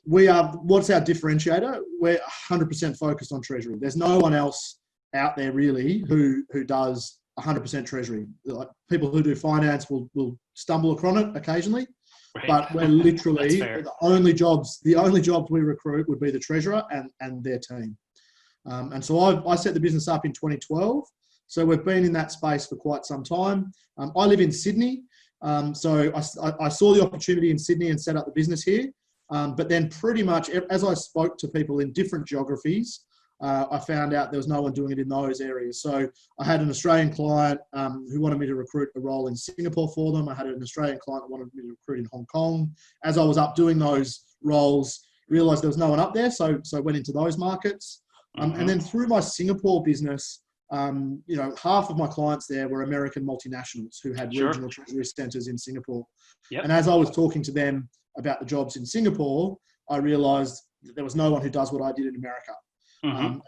what's our differentiator? We're 100% focused on treasury. There's no one else out there really who does 100% treasury. Like people who do finance will stumble across it occasionally, right. But we're literally the only jobs we recruit would be the treasurer and their team. And so I set the business up in 2012. So we've been in that space for quite some time. I live in Sydney. So I saw the opportunity in Sydney and set up the business here. But then pretty much as I spoke to people in different geographies, I found out there was no one doing it in those areas. So I had an Australian client who wanted me to recruit a role in Singapore for them. I had an Australian client that wanted me to recruit in Hong Kong. As I was up doing those roles, realised there was no one up there, so I went into those markets. And then through my Singapore business, half of my clients there were American multinationals who had regional treasury centres in Singapore. Yep. And as I was talking to them about the jobs in Singapore, I realised that there was no one who does what I did in America.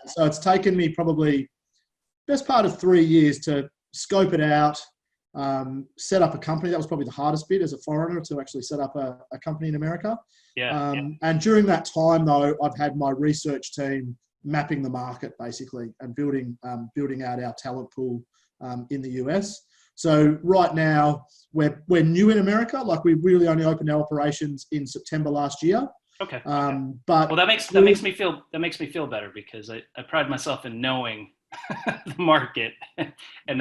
So it's taken me probably best part of 3 years to scope it out, set up a company. That was probably the hardest bit as a foreigner, to actually set up a company in America. And during that time, though, I've had my research team mapping the market basically and building out our talent pool in the US. So right now we're new in America. Like we really only opened our operations in September last year. Okay. But that makes me feel better, because I pride myself in knowing the market, and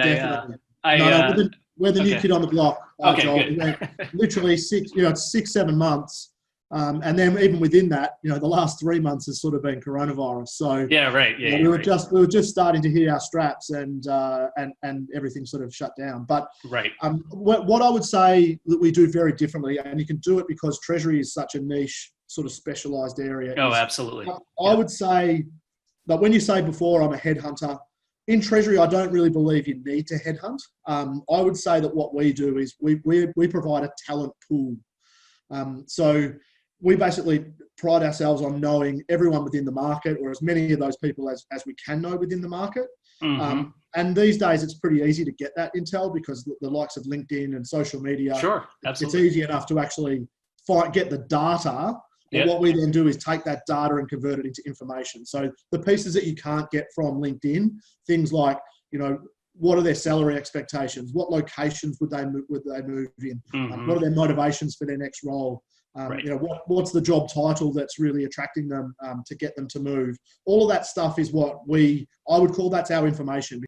we're the new kid on the block. Okay, Joel. good. Literally 6-7 months, and then even within that, the last 3 months has sort of been coronavirus. So we were just starting to hit our straps, and everything sort of shut down. But what I would say that we do very differently, and you can do it because treasury is such a niche, sort of specialized area. Oh, absolutely. I would say that when you say before I'm a headhunter, in treasury, I don't really believe you need to headhunt. I would say that what we do is we provide a talent pool. So we basically pride ourselves on knowing everyone within the market, or as many of those people as we can know within the market. And these days, it's pretty easy to get that intel because the likes of LinkedIn and social media. Sure, absolutely. It's easy enough to actually get the data. And what we then do is take that data and convert it into information. So the pieces that you can't get from LinkedIn, things like, what are their salary expectations? What locations would they move in? What are their motivations for their next role? What's the job title that's really attracting them to get them to move? All of that stuff is what I would call that's our information.